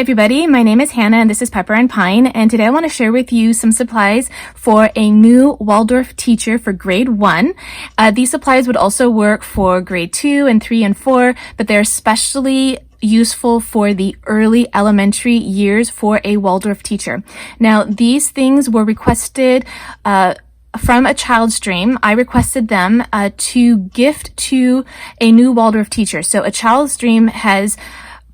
everybody, my name is Hannah and this is Pepper and Pine, and today I want to share with you some supplies for a new Waldorf teacher for grade 1. These supplies would also work for grade 2 and 3 and 4, but they're especially useful for the early elementary years for a Waldorf teacher. Now, these things were requested from a child's dream. I requested them to gift to a new Waldorf teacher. So a child's dream has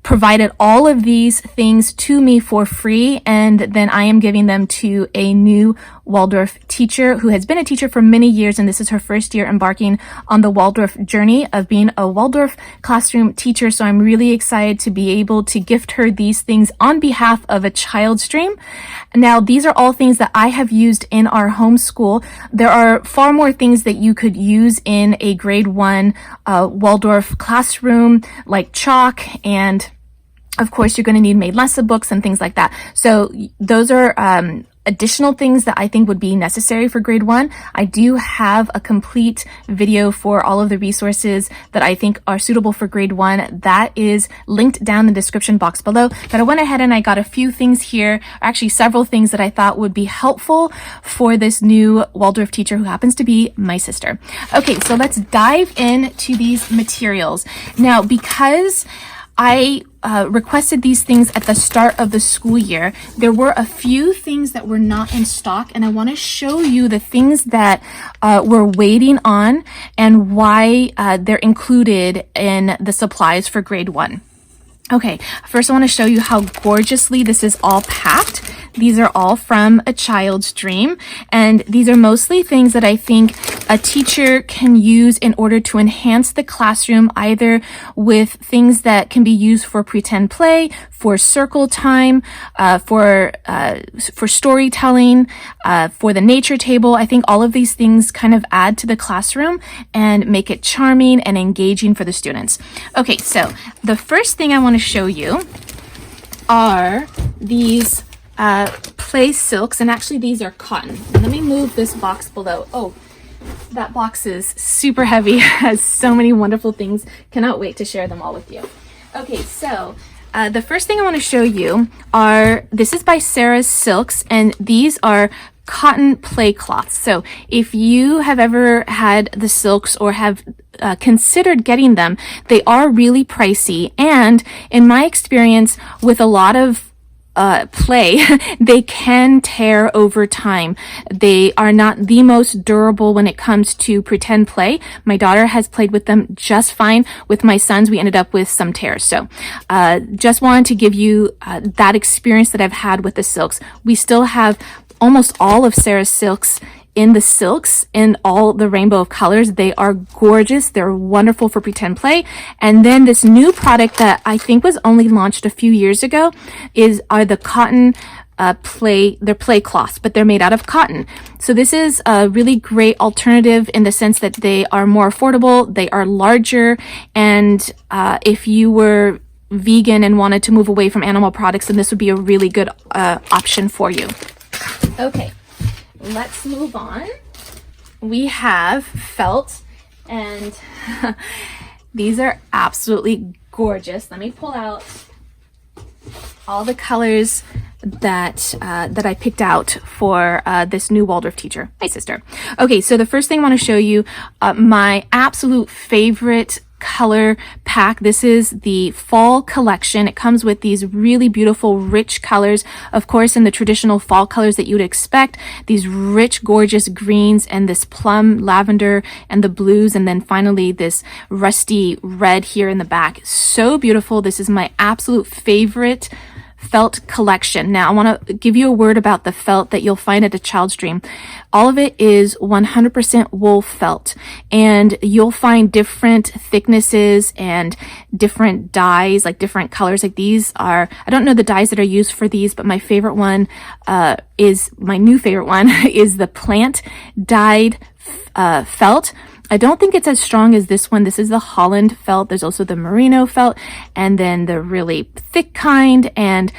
provided all of these things to me for free, and then I am giving them to a new Waldorf teacher who has been a teacher for many years, and this is her first year embarking on the Waldorf journey of being a Waldorf classroom teacher. So I'm really excited to be able to gift her these things on behalf of a child's dream. Now, these are all things that I have used in our homeschool. There are far more things that you could use in a grade 1 Waldorf classroom, like chalk, and of course you're going to need made lesson books and things like that. So those are additional things that I think would be necessary for grade 1. I do have a complete video for all of the resources that I think are suitable for grade 1. That is linked down in the description box below. But I went ahead and I got a few things here, actually several things that I thought would be helpful for this new Waldorf teacher who happens to be my sister. Okay, so let's dive into these materials. Now, because I requested these things at the start of the school year, there were a few things that were not in stock, and I want to show you the things that we're waiting on and why they're included in the supplies for grade 1. Okay, first I want to show you how gorgeously this is all packed. These are all from a child's dream, and these are mostly things that I think a teacher can use in order to enhance the classroom, either with things that can be used for pretend play, for circle time, for storytelling, for the nature table. I think all of these things kind of add to the classroom and make it charming and engaging for the students. Okay, so the first thing I want to show you are these play silks, and actually these are cotton. Let me move this box below. Oh, that box is super heavy, has so many wonderful things. Cannot wait to share them all with you. Okay, so the first thing I want to show you are, this is by Sarah's Silks, and these are cotton play cloths. So if you have ever had the silks or have considered getting them, they are really pricey, and in my experience with a lot of play, they can tear over time. They are not the most durable when it comes to pretend play. My daughter has played with them just fine. With my sons, we ended up with some tears. So just wanted to give you that experience that I've had with the silks. We still have almost all of Sarah's silks in the silks in all the rainbow of colors. They are gorgeous. They're wonderful for pretend play. And then this new product that I think was only launched a few years ago are the cotton they're play cloths, but they're made out of cotton. So this is a really great alternative in the sense that they are more affordable, they are larger, and if you were vegan and wanted to move away from animal products, then this would be a really good option for you. Okay. Let's move on. We have felt, and these are absolutely gorgeous. Let me pull out all the colors that I picked out for this new Waldorf teacher, my sister. Okay, so the first thing I want to show you, my absolute favorite color pack. This is the fall collection. It comes with these really beautiful rich colors, of course, in the traditional fall colors that you would expect, these rich gorgeous greens and this plum lavender and the blues, and then finally this rusty red here in the back. So beautiful. This is my absolute favorite felt collection. Now I want to give you a word about the felt that you'll find at a child's dream. All of it is 100% wool felt, and you'll find different thicknesses and different dyes, like different colors. Like these are, I don't know the dyes that are used for these, but my new favorite one is the plant dyed felt. I don't think it's as strong as this one. This is the Holland Felt. There's also the Merino Felt, and then the really thick kind. And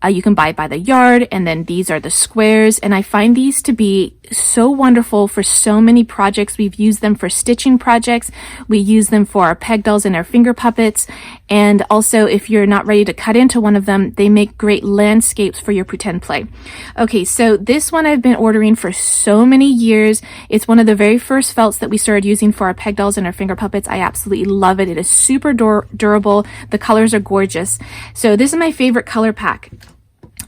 You can buy by the yard, and then these are the squares. And I find these to be so wonderful for so many projects. We've used them for stitching projects. We use them for our peg dolls and our finger puppets. And also, if you're not ready to cut into one of them, they make great landscapes for your pretend play. Okay, so this one I've been ordering for so many years. It's one of the very first felts that we started using for our peg dolls and our finger puppets. I absolutely love it. It is super durable. The colors are gorgeous. So this is my favorite color pack.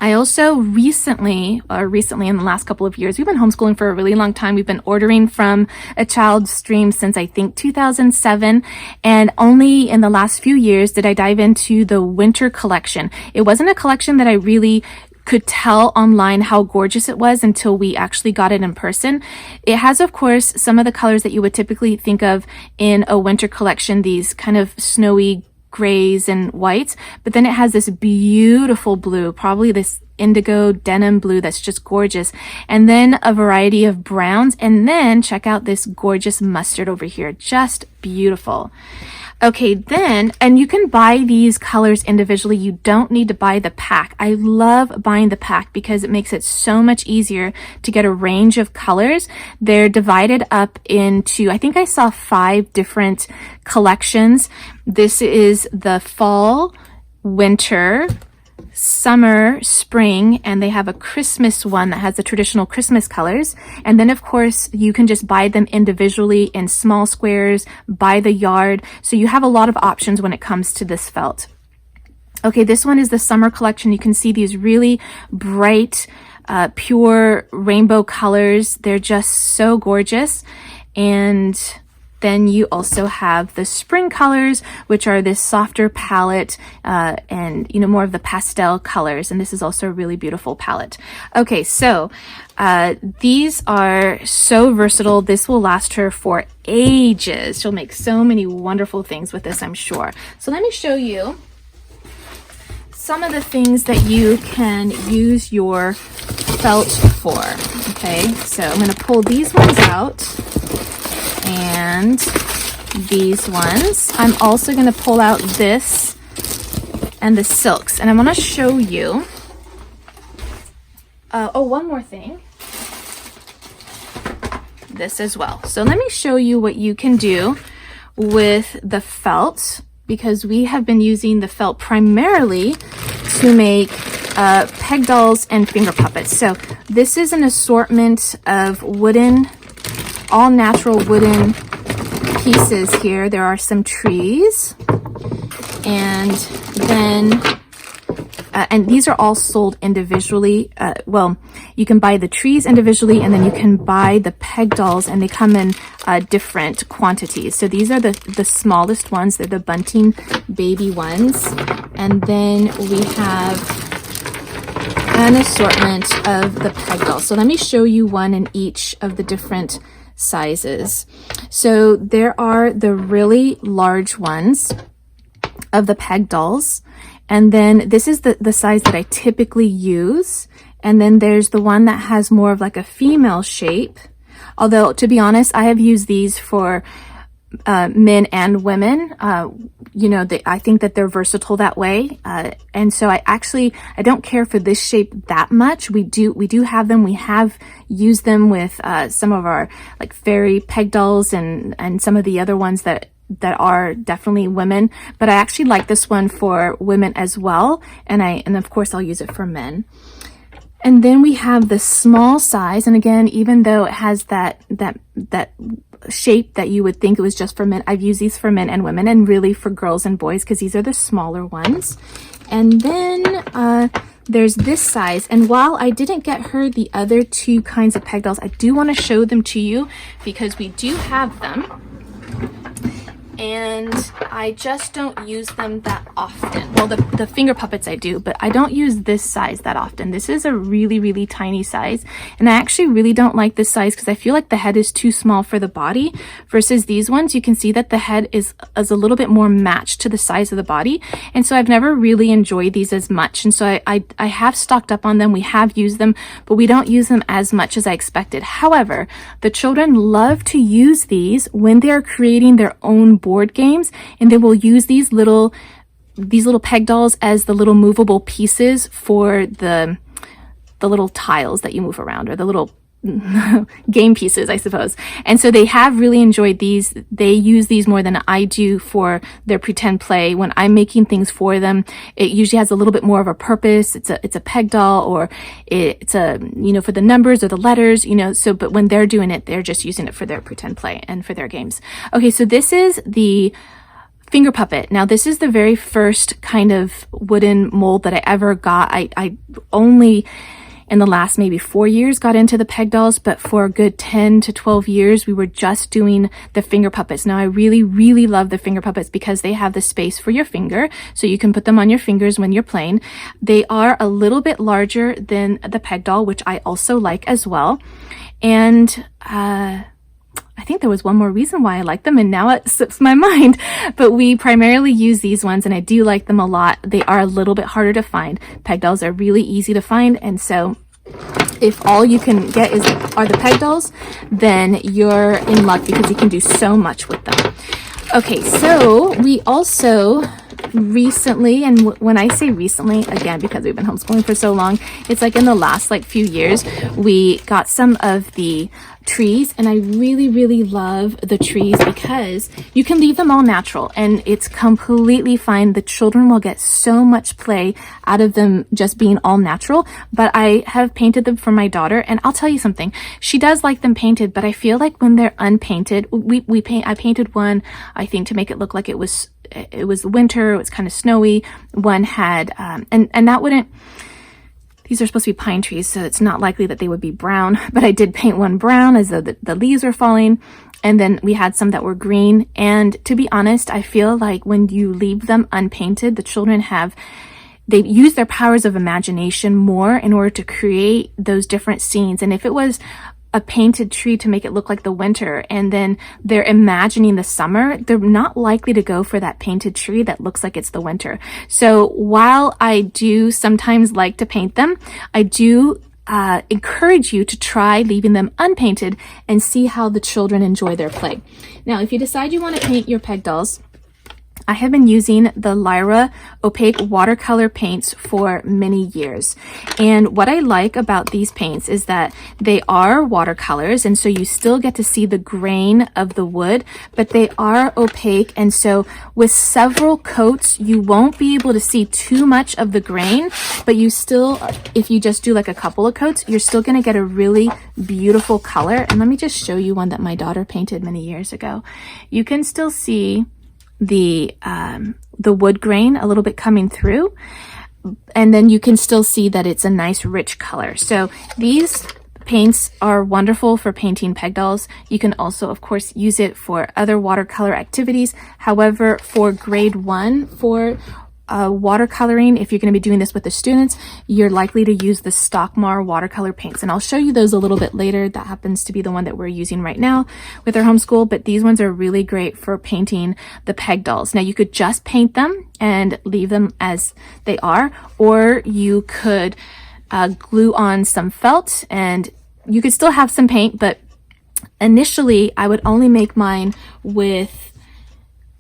I also recently in the last couple of years, we've been homeschooling for a really long time. We've been ordering from a child stream since I think 2007. And only in the last few years did I dive into the winter collection. It wasn't a collection that I really could tell online how gorgeous it was until we actually got it in person. It has, of course, some of the colors that you would typically think of in a winter collection, these kind of snowy grays and whites, but then it has this beautiful blue, probably this indigo denim blue that's just gorgeous, and then a variety of browns, and then check out this gorgeous mustard over here, just beautiful. Okay, then, and you can buy these colors individually. You don't need to buy the pack. I love buying the pack because it makes it so much easier to get a range of colors. They're divided up into, I think I saw 5 different collections. This is the fall, winter, summer, spring, and they have a Christmas one that has the traditional Christmas colors. And then of course you can just buy them individually in small squares by the yard. So you have a lot of options when it comes to this felt. Okay, this one is the summer collection. You can see these really bright, pure rainbow colors. They're just so gorgeous. And then you also have the spring colors, which are this softer palette and, you know, more of the pastel colors. And this is also a really beautiful palette. Okay, so these are so versatile. This will last her for ages. She'll make so many wonderful things with this, I'm sure. So let me show you some of the things that you can use your felt for. Okay, so I'm going to pull these ones out. And these ones. I'm also going to pull out this and the silks, and I'm going to show you one more thing, this as well. So let me show you what you can do with the felt, because we have been using the felt primarily to make peg dolls and finger puppets. So this is an assortment of wooden, all natural wooden pieces here. There are some trees, and then and these are all sold individually. Well, you can buy the trees individually, and then you can buy the peg dolls, and they come in different quantities. So these are the smallest ones. They're the bunting baby ones. And then we have an assortment of the peg dolls. So let me show you one in each of the different sizes. So there are the really large ones of the peg dolls, and then this is the size that I typically use, and then there's the one that has more of like a female shape, although to be honest I have used these for men and women. You know, I think that they're versatile that way, and so I don't care for this shape that much. We do have them. We have used them with some of our like fairy peg dolls and some of the other ones that are definitely women, but I actually like this one for women as well, and of course I'll use it for men. And then we have the small size, and again, even though it has that shape that you would think it was just for men, I've used these for men and women, and really for girls and boys, because these are the smaller ones. And then there's this size, and while I didn't get her the other 2 kinds of peg dolls, I do want to show them to you because we do have them, and I just don't use them that often. Well, the finger puppets I do, but I don't use this size that often. This is a really, really tiny size, and I actually really don't like this size because I feel like the head is too small for the body, versus these ones. You can see that the head is a little bit more matched to the size of the body, and so I've never really enjoyed these as much, and so I have stocked up on them. We have used them, but we don't use them as much as I expected. However, the children love to use these when they're creating their own board games, and they will use these little these little peg dolls as the little movable pieces for the little tiles that you move around, or the little game pieces, I suppose. And so they have really enjoyed these. They use these more than I do for their pretend play. When I'm making things for them, it usually has a little bit more of a purpose. It's a peg doll, or it's a, you know, for the numbers or the letters, you know. So, but when they're doing it, they're just using it for their pretend play and for their games. Okay, so this is the finger puppet. Now, this is the very first kind of wooden mold that I ever got. I only in the last maybe 4 years got into the peg dolls, but for a good 10 to 12 years, we were just doing the finger puppets. Now, I really, really love the finger puppets because they have the space for your finger, so you can put them on your fingers when you're playing. They are a little bit larger than the peg doll, which I also like as well. And, I think there was one more reason why I like them, and now it slips my mind, but we primarily use these ones, and I do like them a lot. They are a little bit harder to find. Peg dolls are really easy to find, and so if all you can get are the peg dolls, then you're in luck because you can do so much with them. Okay, so we also recently, and when I say recently, again, because we've been homeschooling for so long, it's like in the last few years, we got some of the trees, and I really, really love the trees because you can leave them all natural and it's completely fine. The children will get so much play out of them just being all natural, but I have painted them for my daughter, and I'll tell you something, she does like them painted, but I feel like when they're unpainted, I painted one, I think, to make it look like it was winter, it was kind of snowy. One had, and that wouldn't, these are supposed to be pine trees, so it's not likely that they would be brown, but I did paint one brown as though the leaves were falling. And then we had some that were green. And to be honest, I feel like when you leave them unpainted, the children they use their powers of imagination more in order to create those different scenes. And if it was a painted tree to make it look like the winter, and then they're imagining the summer, they're not likely to go for that painted tree that looks like it's the winter. So while I do sometimes like to paint them, I do encourage you to try leaving them unpainted and see how the children enjoy their play. Now, if you decide you want to paint your peg dolls, I have been using the Lyra opaque watercolor paints for many years. And what I like about these paints is that they are watercolors, and so you still get to see the grain of the wood, but they are opaque. And so with several coats, you won't be able to see too much of the grain, but you still, if you just do like a couple of coats, you're still going to get a really beautiful color. And let me just show you one that my daughter painted many years ago. You can still see the wood grain a little bit coming through, and then you can still see that it's a nice rich color. So these paints are wonderful for painting peg dolls. You can also, of course, use it for other watercolor activities. However, for grade 1, for watercoloring, if you're going to be doing this with the students, you're likely to use the Stockmar watercolor paints, and I'll show you those a little bit later. That happens to be the one that we're using right now with our homeschool, but these ones are really great for painting the peg dolls. Now, you could just paint them and leave them as they are, or you could glue on some felt, and you could still have some paint, but initially I would only make mine with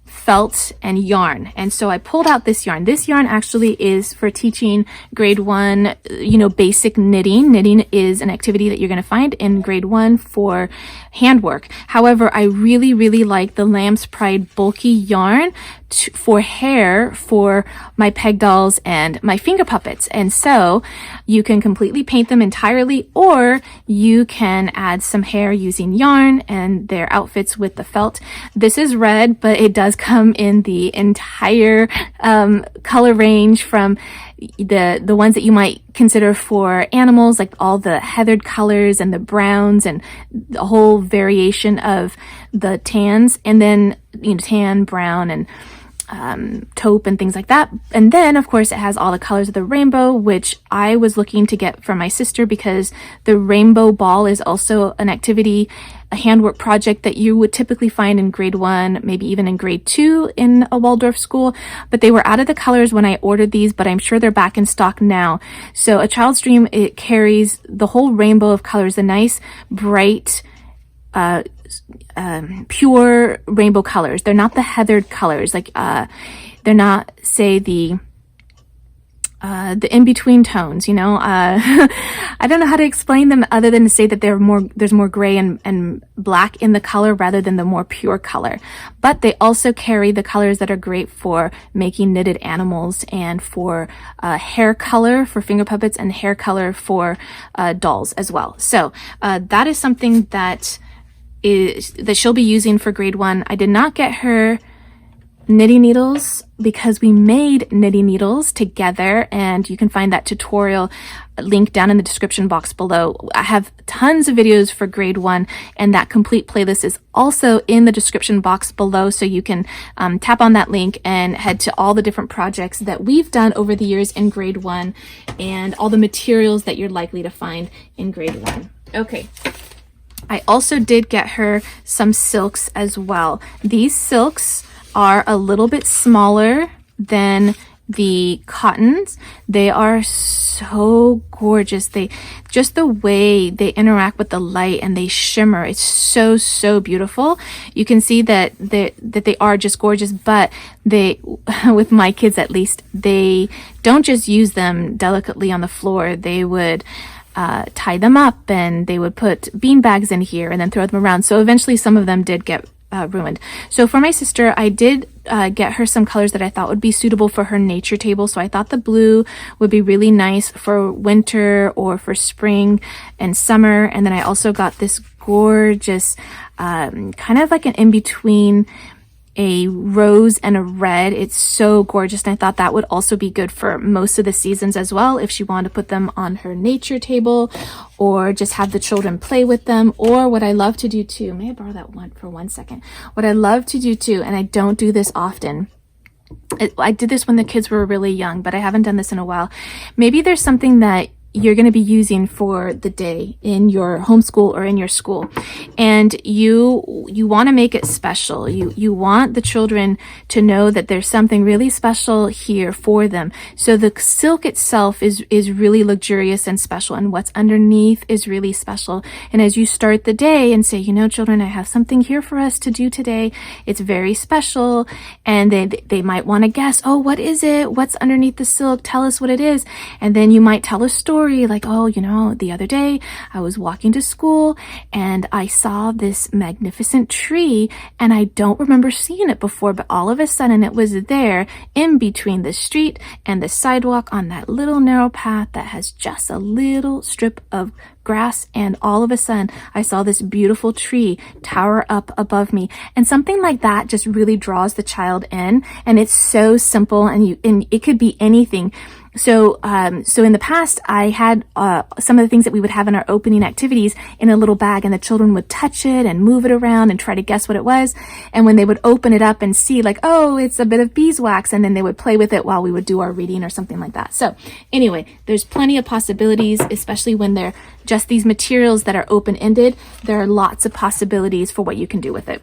felt and yarn. And so I pulled out this yarn. This yarn actually is for teaching grade 1, basic knitting. Knitting is an activity that you're going to find in grade 1 for handwork. However, I really, really like the Lamb's Pride bulky yarn for hair for my peg dolls and my finger puppets. And so you can completely paint them entirely, or you can add some hair using yarn and their outfits with the felt. This is red, but it does come in the entire color range, from the ones that you might consider for animals, like all the heathered colors and the browns and the whole variation of the tans, and then tan, brown, and taupe and things like that. And then, of course, it has all the colors of the rainbow, which I was looking to get from my sister, because the rainbow ball is also an activity, a handwork project that you would typically find in grade 1, maybe even in grade 2 in a Waldorf school. But they were out of the colors when I ordered these, but I'm sure they're back in stock now. So A Child's Dream, it carries the whole rainbow of colors, the nice, bright, pure rainbow colors. They're not the heathered colors. they're not, say, the in-between tones, you know. I don't know how to explain them other than to say that there's more gray and black in the color rather than the more pure color. But they also carry the colors that are great for making knitted animals and for hair color for finger puppets and hair color for dolls as well. So that is something that she'll be using for grade 1. I did not get her knitting needles because we made knitting needles together, and you can find that tutorial link down in the description box below. I have tons of videos for grade 1, and that complete playlist is also in the description box below, so you can tap on that link and head to all the different projects that we've done over the years in grade 1 and all the materials that you're likely to find in grade 1. Okay. I also did get her some silks as well. These silks are a little bit smaller than the cottons. They are so gorgeous. Just the way they interact with the light and they shimmer, it's so beautiful. You can see that they are just gorgeous, but they, with my kids at least, they don't just use them delicately on the floor. They would tie them up, and they would put bean bags in here and then throw them around. So eventually some of them did get ruined. So for my sister, I did get her some colors that I thought would be suitable for her nature table. So I thought the blue would be really nice for winter or for spring and summer. And then I also got this gorgeous kind of like an in-between a rose and a red. It's so gorgeous, and I thought that would also be good for most of the seasons as well, if she wanted to put them on her nature table or just have the children play with them. Or what I love to do too, may I borrow that one for 1 second? What I love to do too, and I don't do this often, I did this when the kids were really young, but I haven't done this in a while. Maybe there's something that you're going to be using for the day in your homeschool or in your school, and you want to make it special. You want the children to know that there's something really special here for them. So the silk itself is really luxurious and special, and what's underneath is really special. And as you start the day and say, you know, children, I have something here for us to do today, it's very special, and they might want to guess, oh, what is it? What's underneath the silk? Tell us what it is. And then you might tell a story like, oh, you know, the other day I was walking to school and I saw this magnificent tree, and I don't remember seeing it before, but all of a sudden it was there in between the street and the sidewalk on that little narrow path that has just a little strip of grass, and all of a sudden I saw this beautiful tree tower up above me. And something like that just really draws the child in, and it's so simple, and it could be anything. So in the past, I had some of the things that we would have in our opening activities in a little bag, and the children would touch it and move it around and try to guess what it was. And when they would open it up and see, like, oh, it's a bit of beeswax, and then they would play with it while we would do our reading or something like that. So anyway, there's plenty of possibilities, especially when they're just these materials that are open-ended. There are lots of possibilities for what you can do with it.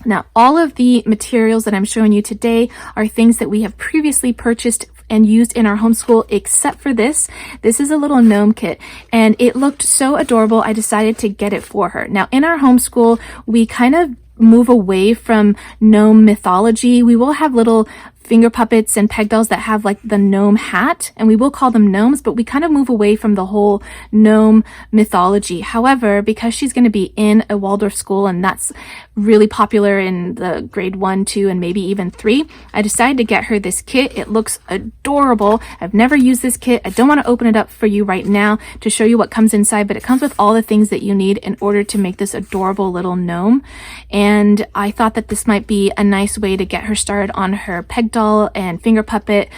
Now, all of the materials that I'm showing you today are things that we have previously purchased and used in our homeschool, except for this. This is a little gnome kit, and it looked so adorable, I decided to get it for her. Now, in our homeschool, we kind of move away from gnome mythology. We will have little finger puppets and peg dolls that have like the gnome hat, and we will call them gnomes, but we kind of move away from the whole gnome mythology. However, because she's going to be in a Waldorf school, and that's really popular in the grade 1, 2, and maybe even 3, I decided to get her this kit. It looks adorable. I've never used this kit. I don't want to open it up for you right now to show you what comes inside, but it comes with all the things that you need in order to make this adorable little gnome. And I thought that this might be a nice way to get her started on her peg doll and finger puppet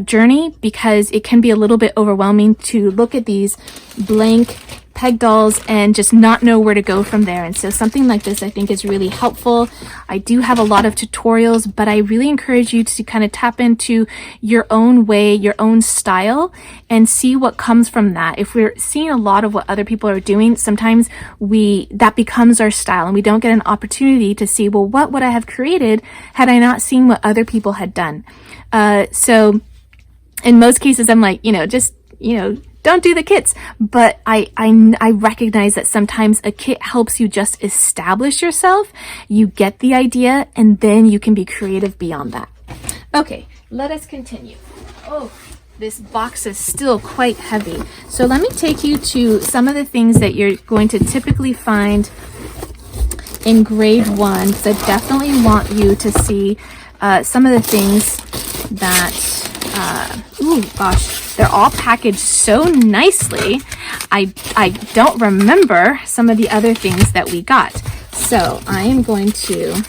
journey, because it can be a little bit overwhelming to look at these blank peg dolls and just not know where to go from there. And so something like this I think is really helpful. I do have a lot of tutorials, but I really encourage you to kind of tap into your own way, your own style, and see what comes from that. If we're seeing a lot of what other people are doing, sometimes that becomes our style, and we don't get an opportunity to see, well, what would I have created had I not seen what other people had done? So in most cases, I'm like, don't do the kits. But I recognize that sometimes a kit helps you just establish yourself. You get the idea, and then you can be creative beyond that. Okay, let us continue. Oh, this box is still quite heavy. So let me take you to some of the things that you're going to typically find in grade 1, because I definitely want you to see some of the things that, ooh, gosh, they're all packaged so nicely. I don't remember some of the other things that we got. So I am going to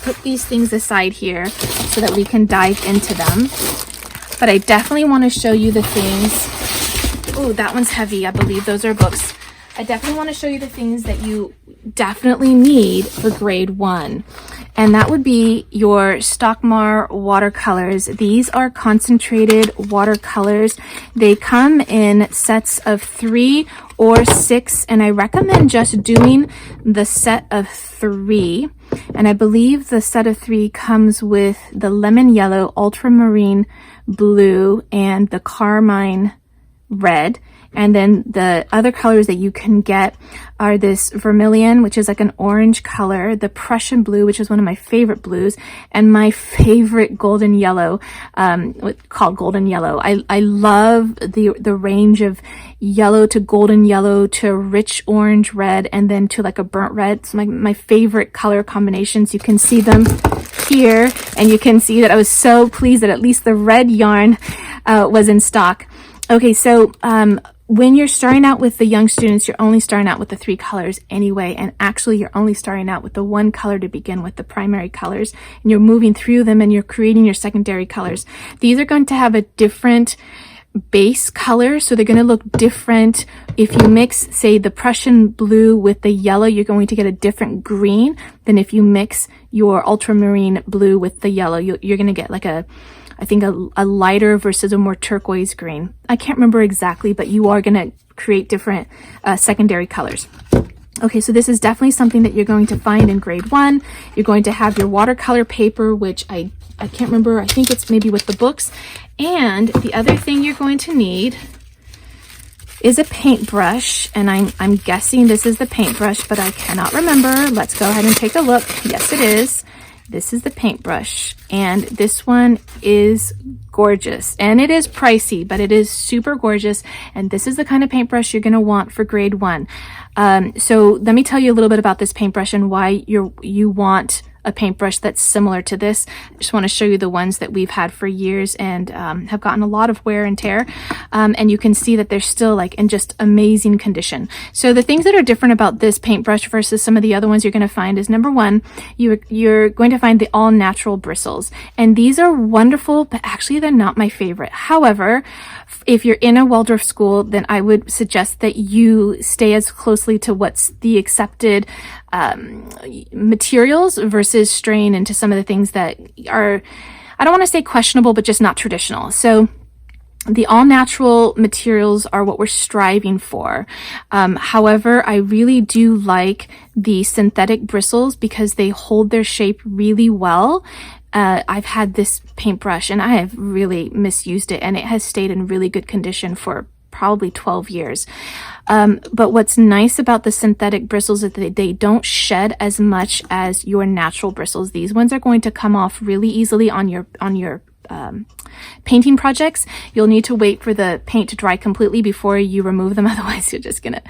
put these things aside here so that we can dive into them. But I definitely want to show you the things. Oh, that one's heavy. I believe those are books. I definitely want to show you the things that you definitely need for grade 1. And that would be your Stockmar watercolors. These are concentrated watercolors. They come in sets of 3 or 6, and I recommend just doing the set of 3. And I believe the set of 3 comes with the lemon yellow, ultramarine blue, and the carmine red. And then the other colors that you can get are this vermilion, which is like an orange color, the Prussian blue, which is one of my favorite blues, and my favorite golden yellow, called golden yellow. I love the range of yellow to golden yellow to rich orange red, and then to like a burnt red. It's my favorite color combinations. You can see them here, and you can see that I was so pleased that at least the red yarn was in stock. Okay, so when you're starting out with the young students, you're only starting out with the 3 colors anyway, and actually you're only starting out with the 1 color to begin with, the primary colors, and you're moving through them and you're creating your secondary colors. These are going to have a different base color, so they're going to look different. If you mix, say, the Prussian blue with the yellow, you're going to get a different green than if you mix your ultramarine blue with the yellow. You're going to get like I think a lighter versus a more turquoise green. I can't remember exactly, but you are going to create different secondary colors. Okay, so this is definitely something that you're going to find in grade 1. You're going to have your watercolor paper, which I can't remember. I think it's maybe with the books. And the other thing you're going to need is a paintbrush, and I'm guessing this is the paintbrush, but I cannot remember. Let's go ahead and take a look. Yes, it is. This is the paintbrush, and this one is gorgeous, and it is pricey, but it is super gorgeous. And this is the kind of paintbrush you're going to want for grade 1. So let me tell you a little bit about this paintbrush and why you want a paintbrush that's similar to this. I just want to show you the ones that we've had for years and have gotten a lot of wear and tear. And you can see that they're still like in just amazing condition. So the things that are different about this paintbrush versus some of the other ones you're going to find is, number 1, you're going to find the all natural bristles. And these are wonderful, but actually they're not my favorite. However, if you're in a Waldorf school, then I would suggest that you stay as closely to what's the accepted materials versus straying into some of the things that are, I don't want to say questionable, but just not traditional. So the all natural materials are what we're striving for. However, I really do like the synthetic bristles because they hold their shape really well. I've had this paintbrush and I have really misused it, and it has stayed in really good condition for probably 12 years. But what's nice about the synthetic bristles is that they don't shed as much as your natural bristles. These ones are going to come off really easily on your painting projects. You'll need to wait for the paint to dry completely before you remove them. Otherwise, you're just gonna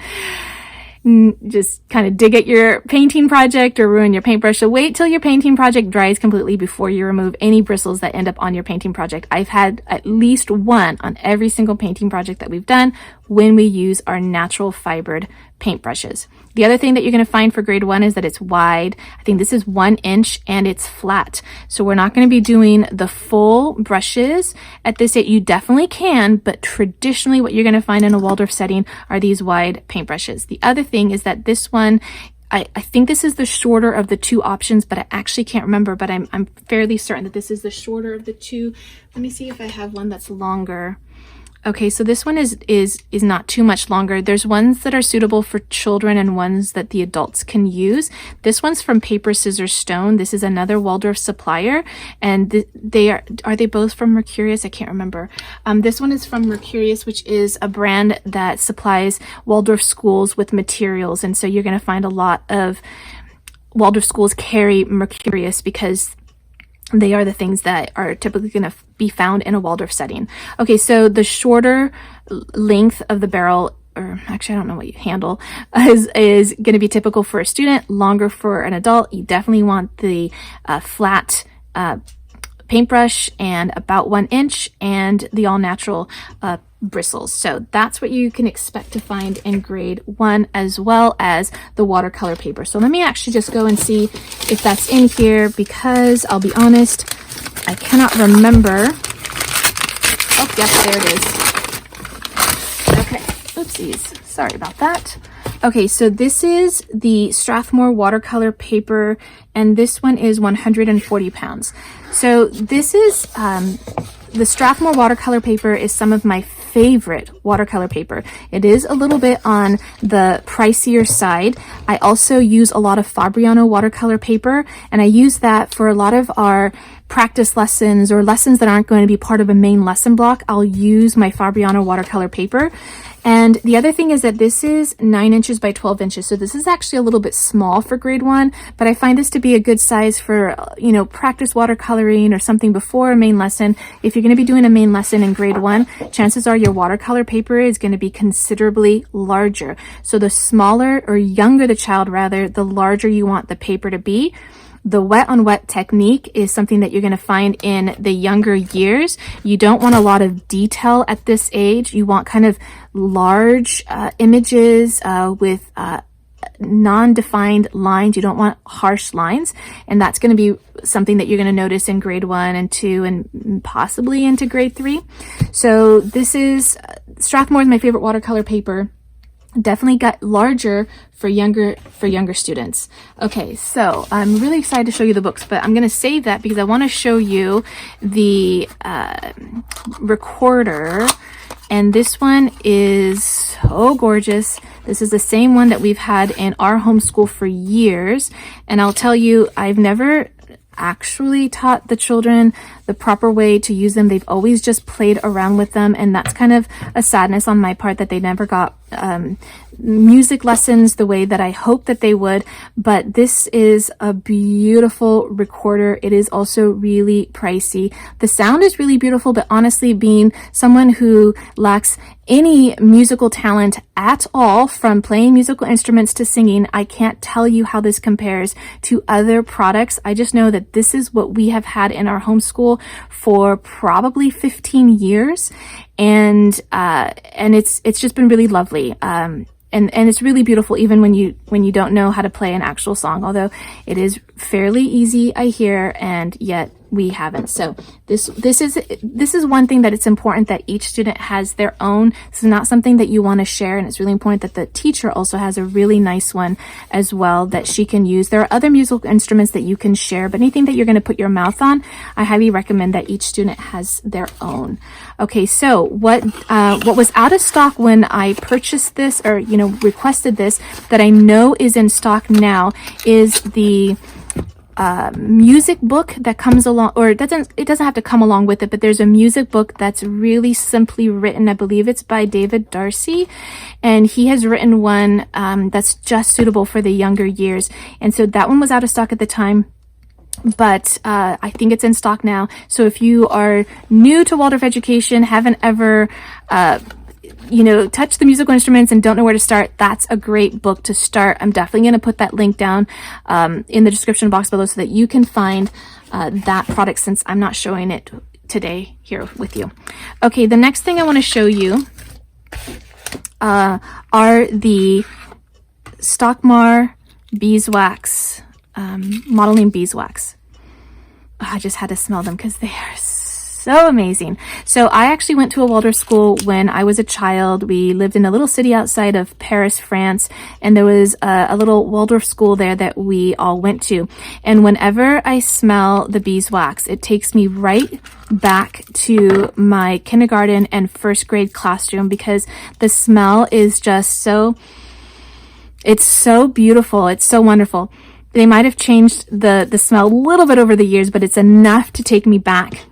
just kind of dig at your painting project or ruin your paintbrush. So wait till your painting project dries completely before you remove any bristles that end up on your painting project. I've had at least one on every single painting project that we've done when we use our natural fibered paintbrushes. The other thing that you're going to find for grade 1 is that it's wide. I think this is 1 inch and it's flat. So we're not going to be doing the full brushes at this age. You definitely can, but traditionally what you're going to find in a Waldorf setting are these wide paintbrushes. The other thing is that this one, I think this is the shorter of the 2 options, but I actually can't remember, but I'm fairly certain that this is the shorter of the 2. Let me see if I have one that's longer. Okay, so this one is not too much longer. There's ones that are suitable for children and ones that the adults can use. This one's from Paper, Scissors, Stone. This is another Waldorf supplier, and are they both from Mercurius? I can't remember. This one is from Mercurius, which is a brand that supplies Waldorf schools with materials, and so you're going to find a lot of Waldorf schools carry Mercurius because they are the things that are typically going to be found in a Waldorf setting. Okay, so the shorter length of the barrel, or actually I don't know what you handle, is going to be typical for a student, longer for an adult. You definitely want the flat paintbrush and about 1 inch and the all natural bristles. So that's what you can expect to find in grade 1, as well as the watercolor paper. So let me actually just go and see if that's in here, because I'll be honest, I cannot remember. Oh, yes, there it is. Okay, oopsies, sorry about that. Okay, so this is the Strathmore watercolor paper, and this one is 140 pounds. So this is, the Strathmore watercolor paper is some of my favorite watercolor paper. It is a little bit on the pricier side. I also use a lot of Fabriano watercolor paper, and I use that for a lot of our practice lessons or lessons that aren't going to be part of a main lesson block. I'll use my Fabriano watercolor paper. And the other thing is that this is 9 inches by 12 inches. So this is actually a little bit small for grade 1, but I find this to be a good size for, you know, practice watercoloring or something before a main lesson. If you're going to be doing a main lesson in grade 1, chances are your watercolor paper is going to be considerably larger. So the smaller or younger the child, rather, the larger you want the paper to be. The wet on wet technique is something that you're going to find in the younger years. You don't want a lot of detail at this age. You want kind of large images with non-defined lines. You don't want harsh lines, and that's going to be something that you're going to notice in grade 1 and 2 and possibly into grade 3. So this is Strathmore is my favorite watercolor paper. Definitely got larger for younger students. Okay, so I'm really excited to show you the books, but I'm going to save that because I want to show you the recorder. And this one is so gorgeous. This is the same one that we've had in our homeschool for years. And I'll tell you, I've never actually taught the children the proper way to use them. They've always just played around with them, and that's kind of a sadness on my part that they never got music lessons the way that I hope that they would. But this is a beautiful recorder. It is also really pricey. The sound is really beautiful, but honestly, being someone who lacks any musical talent at all, from playing musical instruments to singing, I can't tell you how this compares to other products. I just know that this is what we have had in our homeschool for probably 15 years, and it's just been really lovely. And it's really beautiful even when you don't know how to play an actual song, although it is fairly easy, I hear, and yet we haven't. So this is one thing that it's important that each student has their own. This is not something that you want to share, and it's really important that the teacher also has a really nice one as well that she can use. There are other musical instruments that you can share, but anything that you're going to put your mouth on, I highly recommend that each student has their own. Okay, so what was out of stock when I purchased this, or requested this, that I know is in stock now, is the music book that comes along, or it doesn't have to come along with it, but there's a music book that's really simply written. I believe it's by David Darcy, and he has written one that's just suitable for the younger years. And so that one was out of stock at the time, but I think it's in stock now. So if you are new to Waldorf education, haven't ever touch the musical instruments and don't know where to start, that's a great book to start. I'm definitely going to put that link down in the description box below so that you can find that product, since I'm not showing it today here with you. Okay, the next thing I want to show you are the Stockmar Beeswax, modeling beeswax. I just had to smell them because they are so amazing. So I actually went to a Waldorf school when I was a child. We lived in a little city outside of Paris, France, and there was a little Waldorf school there that we all went to. And whenever I smell the beeswax, it takes me right back to my kindergarten and first grade classroom, because the smell is just it's so beautiful. It's so wonderful. They might have changed the smell a little bit over the years, but it's enough to take me back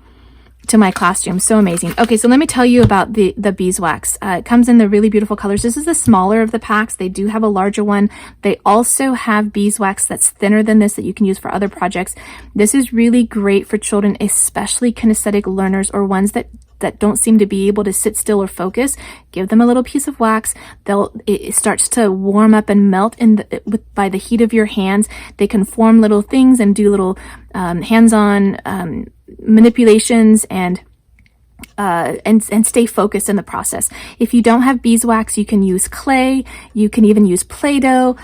to my classroom. So amazing. Okay, so let me tell you about the beeswax. It comes in the really beautiful colors. This is the smaller of the packs. They do have a larger one. They also have beeswax that's thinner than this that you can use for other projects. This is really great for children, especially kinesthetic learners or ones that don't seem to be able to sit still or focus. Give them a little piece of wax. It starts to warm up and melt by the heat of your hands. They can form little things and do little hands-on manipulations and stay focused in the process. If you don't have beeswax, you can use clay. You can even use Play-Doh.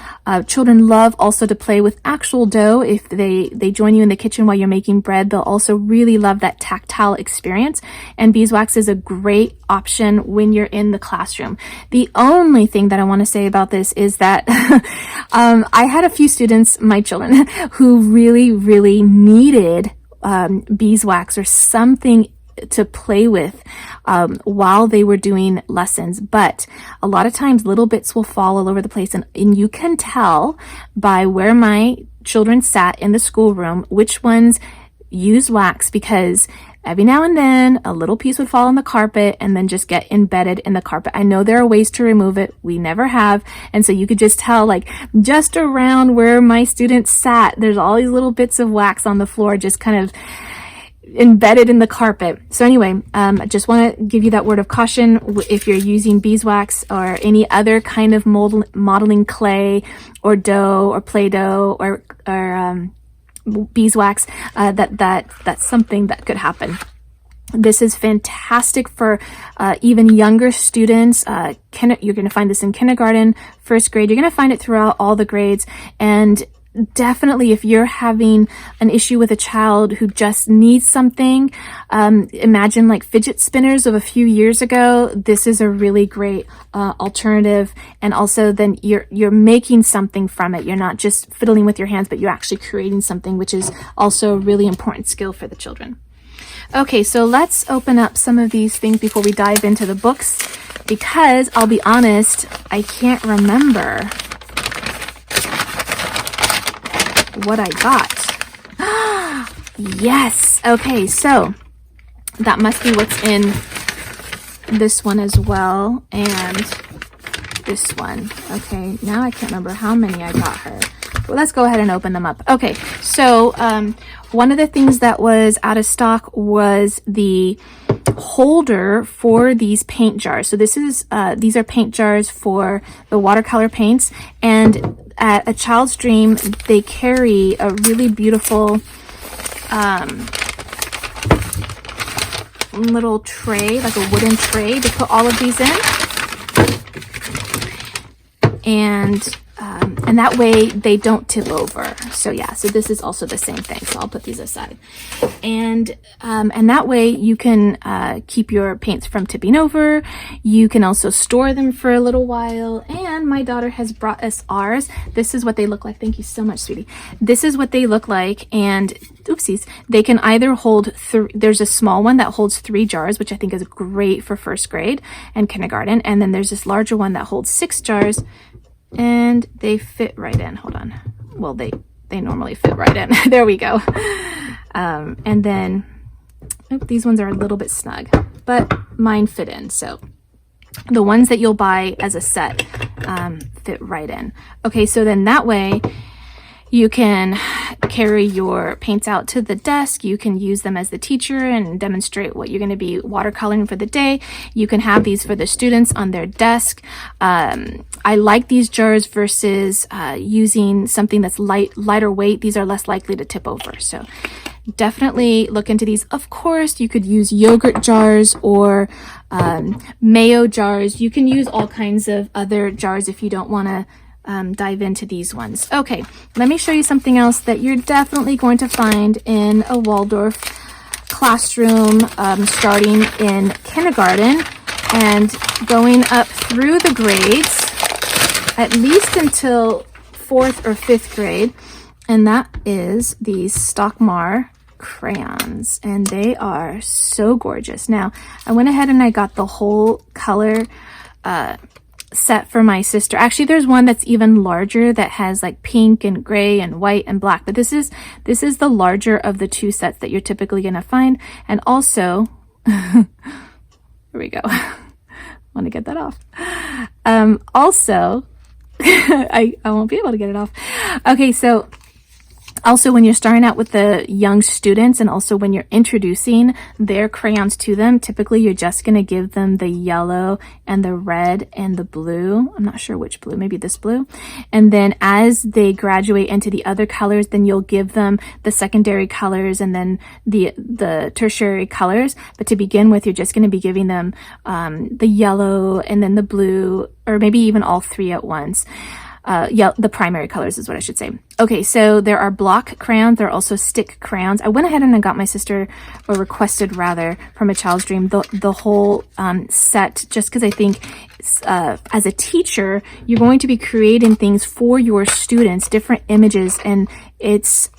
Children love also to play with actual dough. If they join you in the kitchen while you're making bread, they'll also really love that tactile experience. And beeswax is a great option when you're in the classroom. The only thing that I want to say about this is that I had a few students, my children, who really, really needed beeswax or something to play with while they were doing lessons, but a lot of times little bits will fall all over the place, and you can tell by where my children sat in the schoolroom which ones use wax, because every now and then a little piece would fall on the carpet and then just get embedded in the carpet. I know there are ways to remove it. We never have. And so you could just tell, like, just around where my students sat, there's all these little bits of wax on the floor just kind of embedded in the carpet. So anyway, I just want to give you that word of caution. If you're using beeswax or any other kind of modeling clay or dough or Play-Doh or beeswax, that's something that could happen. This is fantastic for even younger students. You're going to find this in kindergarten, first grade. You're going to find it throughout all the grades. And definitely, if you're having an issue with a child who just needs something, imagine like fidget spinners of a few years ago. This is a really great alternative. And also then you're making something from it. You're not just fiddling with your hands, but you're actually creating something, which is also a really important skill for the children. Okay, so let's open up some of these things before we dive into the books, because I'll be honest, I can't remember what I got. Yes. Okay, so that must be what's in this one as well, and this one. Okay, now I can't remember how many I got her. Well, let's go ahead and open them up. Okay, so one of the things that was out of stock was the holder for these paint jars. So these are paint jars for the watercolor paints, and at A Child's Dream, they carry a really beautiful little tray, like a wooden tray, to put all of these in. And that way they don't tip over. So yeah, so this is also the same thing. So I'll put these aside. And that way you can keep your paints from tipping over. You can also store them for a little while. And my daughter has brought us ours. This is what they look like. Thank you so much, sweetie. This is what they look like. And oopsies, they can either hold there's a small one that holds 3 jars, which I think is great for first grade and kindergarten. And then there's this larger one that holds 6 jars. And they fit right in. Hold on. Well, they normally fit right in. There we go. And then these ones are a little bit snug, but mine fit in. So the ones that you'll buy as a set fit right in. Okay, so then that way you can carry your paints out to the desk. You can use them as the teacher and demonstrate what you're going to be watercoloring for the day. You can have these for the students on their desk. I like these jars versus using something that's lighter weight. These are less likely to tip over. So definitely look into these. Of course, you could use yogurt jars or mayo jars. You can use all kinds of other jars if you don't want to dive into these ones. Okay, let me show you something else that you're definitely going to find in a Waldorf classroom, starting in kindergarten and going up through the grades, at least until 4th or 5th grade, and that is these Stockmar crayons, and they are so gorgeous. Now, I went ahead and I got the whole color set for my sister. Actually, there's one that's even larger that has like pink and gray and white and black, but this is the larger of the two sets that you're typically going to find. And also, here we go. Want to get that off. Also, I won't be able to get it off. Okay, so also when you're starting out with the young students, and also when you're introducing their crayons to them, typically you're just going to give them the yellow and the red and the blue. I'm not sure which blue, maybe this blue. And then as they graduate into the other colors, then you'll give them the secondary colors and then the tertiary colors. But to begin with, you're just going to be giving them the yellow and then the blue, or maybe even all three at once. Yeah, the primary colors is what I should say. Okay, so there are block crayons. There are also stick crayons. I went ahead and I got my sister, or requested rather, from A Child's Dream, the whole set, just because I think as a teacher, you're going to be creating things for your students, different images, and it's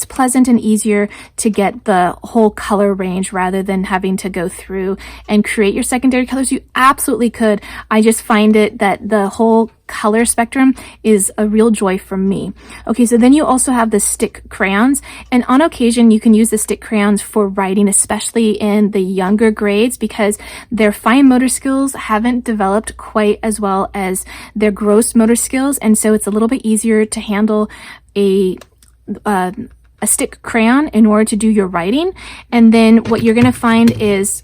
pleasant and easier to get the whole color range rather than having to go through and create your secondary colors. You absolutely could. I just find it that the whole color spectrum is a real joy for me. Okay, so then you also have the stick crayons, and on occasion you can use the stick crayons for writing, especially in the younger grades, because their fine motor skills haven't developed quite as well as their gross motor skills, and so it's a little bit easier to handle a stick crayon in order to do your writing. And then what you're going to find is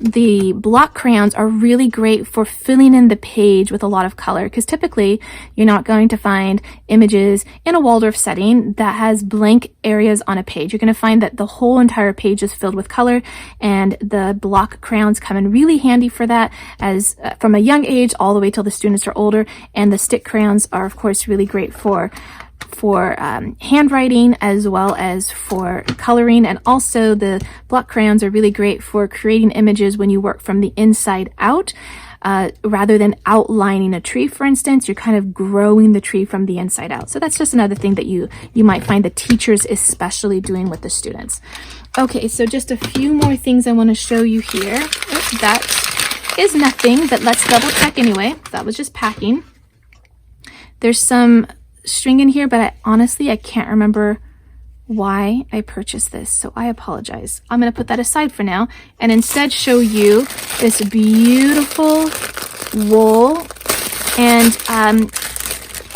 the block crayons are really great for filling in the page with a lot of color, because typically you're not going to find images in a Waldorf setting that has blank areas on a page. You're going to find that the whole entire page is filled with color, and the block crayons come in really handy for that, as from a young age all the way till the students are older. And the stick crayons are of course really great for handwriting as well as for coloring. And also the block crayons are really great for creating images when you work from the inside out, rather than outlining a tree, for instance. You're kind of growing the tree from the inside out. So that's just another thing that you might find the teachers especially doing with the students. Okay, so just a few more things I want to show you here. Oh, that is nothing, but let's double check anyway. That was just packing. There's some string in here, but I can't remember why I purchased this, so I apologize. I'm going to put that aside for now and instead show you this beautiful wool. And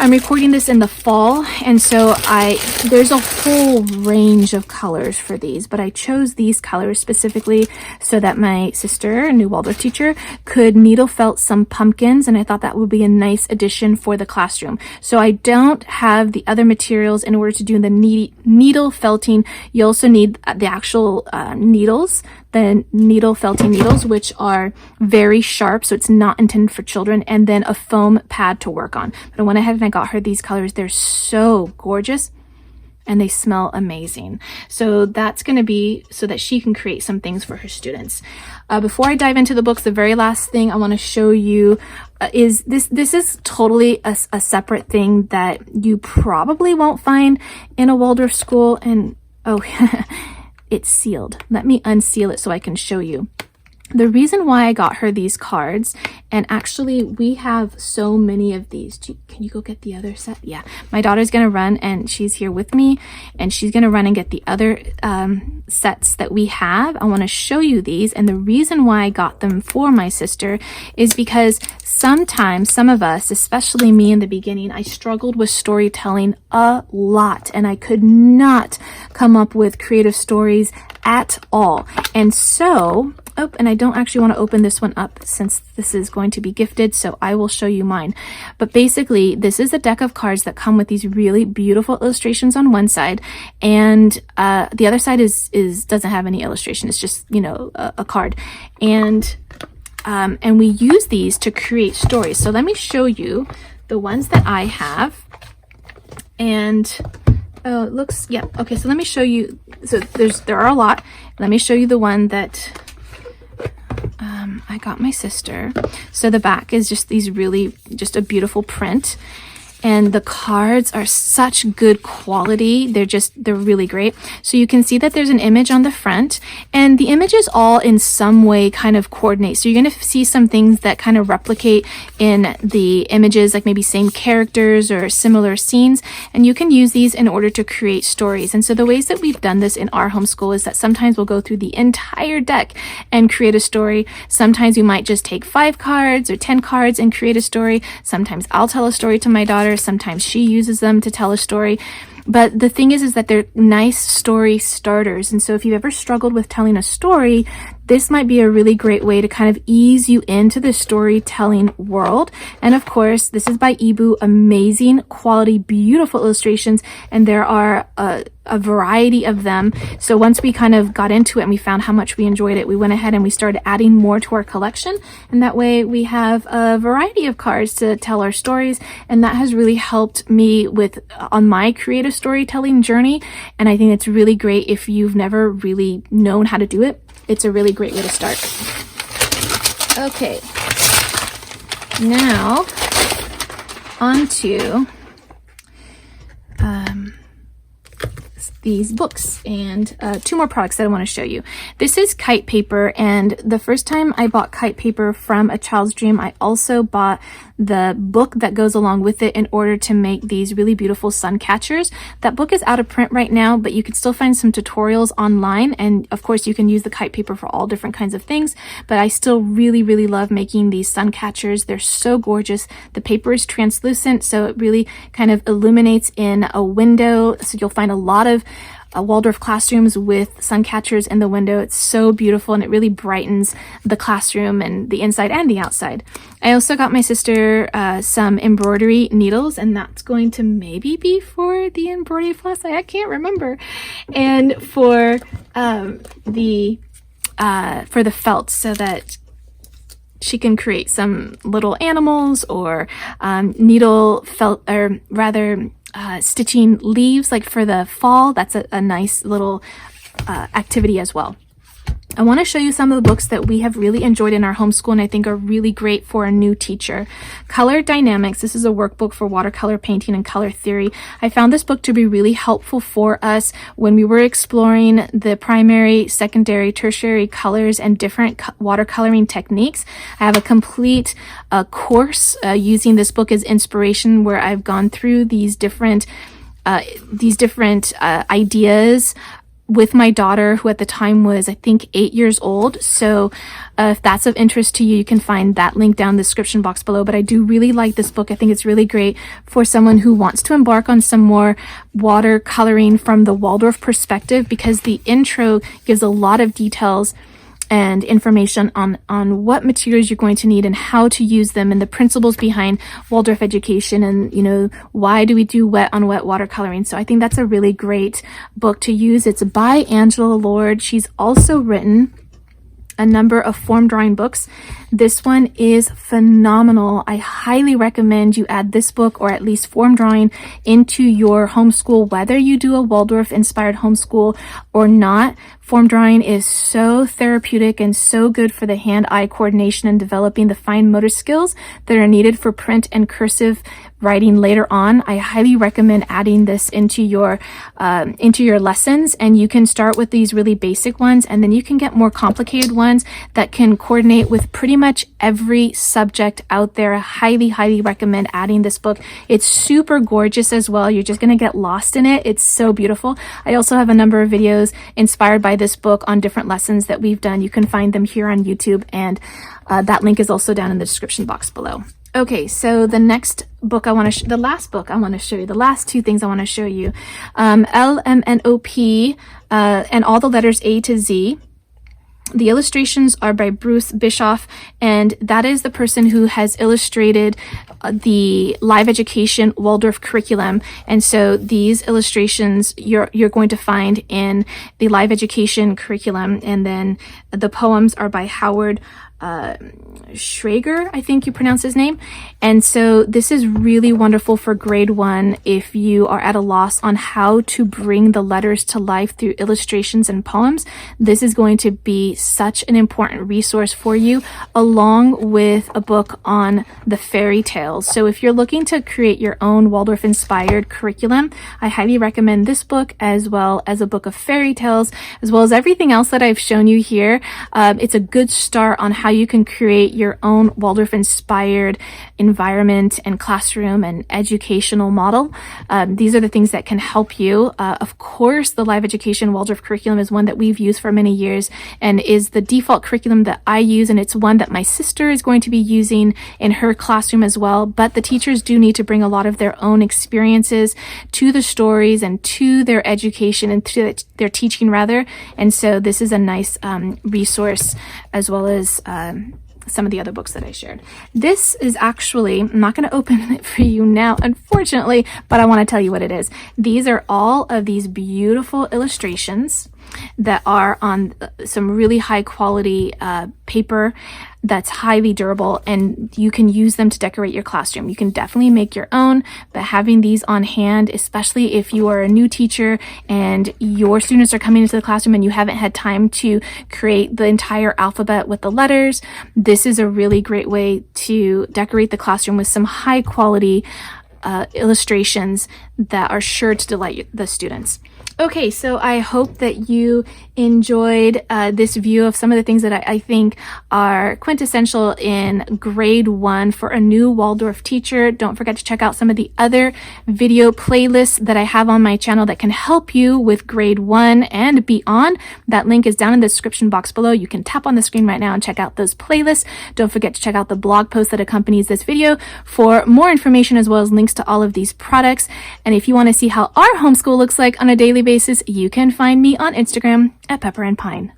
I'm recording this in the fall, and so there's a whole range of colors for these, but I chose these colors specifically so that my sister, a new Waldorf teacher, could needle felt some pumpkins, and I thought that would be a nice addition for the classroom. So I don't have the other materials in order to do the needle felting. You also need the actual needles, the needle felting needles, which are very sharp, so it's not intended for children, and then a foam pad to work on. But I went ahead and I got her these colors. They're so gorgeous and they smell amazing. So that's going to be so that she can create some things for her students. Before I dive into the books, the very last thing I want to show you is this is totally a separate thing that you probably won't find in a Waldorf school. And oh, it's sealed. Let me unseal it so I can show you. The reason why I got her these cards, and actually we have so many of these. Can you go get the other set? Yeah, my daughter's gonna run, and she's here with me, and she's gonna run and get the other sets that we have. I want to show you these, and the reason why I got them for my sister is because sometimes some of us, especially me in the beginning, I struggled with storytelling a lot, and I could not come up with creative stories at all. And so, oh, and I don't actually want to open this one up since this is going to be gifted, so I will show you mine. But basically, this is a deck of cards that come with these really beautiful illustrations on one side, and the other side doesn't have any illustration. It's just, you know, a card. And we use these to create stories. So let me show you the ones that I have. And oh, it looks, yeah, okay, so let me show you. So there are a lot. Let me show you the one that I got my sister. So the back is just just a beautiful print. and the cards are such good quality. They're really great. So you can see that there's an image on the front, and the images all in some way kind of coordinate. So you're going to see some things that kind of replicate in the images, like maybe same characters or similar scenes, and you can use these in order to create stories. And so the ways that we've done this in our homeschool is that sometimes we'll go through the entire deck and create a story. Sometimes we might just take 5 cards or 10 cards and create a story. Sometimes I'll tell a story to my daughter. Sometimes she uses them to tell a story. But the thing is that they're nice story starters. And so if you've ever struggled with telling a story, this might be a really great way to kind of ease you into the storytelling world. And of course, this is by Ibu, amazing quality, beautiful illustrations, and there are a variety of them. So once we kind of got into it and we found how much we enjoyed it, we went ahead and we started adding more to our collection. And that way we have a variety of cards to tell our stories. And that has really helped me on my creative storytelling journey. And I think it's really great if you've never really known how to do it. It's a really great way to start. Okay, now on to these books and 2 more products that I want to show you. This is Kite Paper, and the first time I bought Kite Paper from A Child's Dream, I also bought the book that goes along with it in order to make these really beautiful sun catchers. That book is out of print right now, but you can still find some tutorials online, and of course you can use the Kite Paper for all different kinds of things, but I still really, really love making these sun catchers. They're so gorgeous. The paper is translucent, so it really kind of illuminates in a window, so you'll find a lot of Waldorf classrooms with sun catchers in the window. It's so beautiful, and it really brightens the classroom and the inside and the outside. I also got my sister some embroidery needles, and that's going to maybe be for the embroidery class. I can't remember. And for the felt, so that she can create some little animals or needle felt, or rather stitching leaves like for the fall. That's a nice little activity as well. I want to show you some of the books that we have really enjoyed in our homeschool and I think are really great for a new teacher. Color Dynamics. This is a workbook for watercolor painting and color theory. I found this book to be really helpful for us when we were exploring the primary, secondary, tertiary colors and different watercoloring techniques. I have a complete course using this book as inspiration, where I've gone through these different ideas with my daughter, who at the time was, I think, 8 years old. So if that's of interest to you, you can find that link down in the description box below. But I do really like this book. I think it's really great for someone who wants to embark on some more watercoloring from the Waldorf perspective, because the intro gives a lot of details and information on what materials you're going to need and how to use them, and the principles behind Waldorf education, and why do we do wet on wet watercoloring. So I think that's a really great book to use. It's by Angela Lord. She's also written a number of form drawing books. This one is phenomenal. I highly recommend you add this book, or at least form drawing, into your homeschool, whether you do a Waldorf inspired homeschool or not. Form drawing is so therapeutic and so good for the hand-eye coordination and developing the fine motor skills that are needed for print and cursive writing later on. I highly recommend adding this into your lessons, and you can start with these really basic ones, and then you can get more complicated ones that can coordinate with pretty much every subject out there. I highly recommend adding this book. It's super gorgeous as well. You're just going to get lost in it. It's so beautiful. I also have a number of videos inspired by this book on different lessons that we've done. You can find them here on YouTube, and that link is also down in the description box below. Okay, so the next book the last book I want to show you, the last 2 things I want to show you, LMNOP, and all the letters A to Z. The illustrations are by Bruce Bischoff, and that is the person who has illustrated the live education Waldorf curriculum. And so these illustrations you're going to find in the live education curriculum, and then the poems are by Howard Schrager, I think you pronounce his name. And so this is really wonderful for grade 1 if you are at a loss on how to bring the letters to life through illustrations and poems. This is going to be such an important resource for you, along with a book on the fairy tales. So if you're looking to create your own Waldorf inspired curriculum, I highly recommend this book, as well as a book of fairy tales, as well as everything else that I've shown you here. It's a good start on how you can create your own Waldorf inspired environment and classroom and educational model. These are the things that can help you. Of course, the live education Waldorf curriculum is one that we've used for many years and is the default curriculum that I use, and it's one that my sister is going to be using in her classroom as well. But the teachers do need to bring a lot of their own experiences to the stories and to their education and to their teaching rather. And so this is a nice resource, as well as some of the other books that I shared. This is actually, I'm not going to open it for you now, unfortunately, but I want to tell you what it is. These are all of these beautiful illustrations that are on some really high quality paper that's highly durable, and you can use them to decorate your classroom. You can definitely make your own, but having these on hand, especially if you are a new teacher and your students are coming into the classroom and you haven't had time to create the entire alphabet with the letters, this is a really great way to decorate the classroom with some high quality illustrations that are sure to delight the students. Okay, so I hope that you enjoyed this view of some of the things that I think are quintessential in grade 1 for a new Waldorf teacher. Don't forget to check out some of the other video playlists that I have on my channel that can help you with grade 1 and beyond. That link is down in the description box below. You can tap on the screen right now and check out those playlists. Don't forget to check out the blog post that accompanies this video for more information, as well as links to all of these products. And if you want to see how our homeschool looks like on a daily basis, you can find me on Instagram at Pepper and Pine.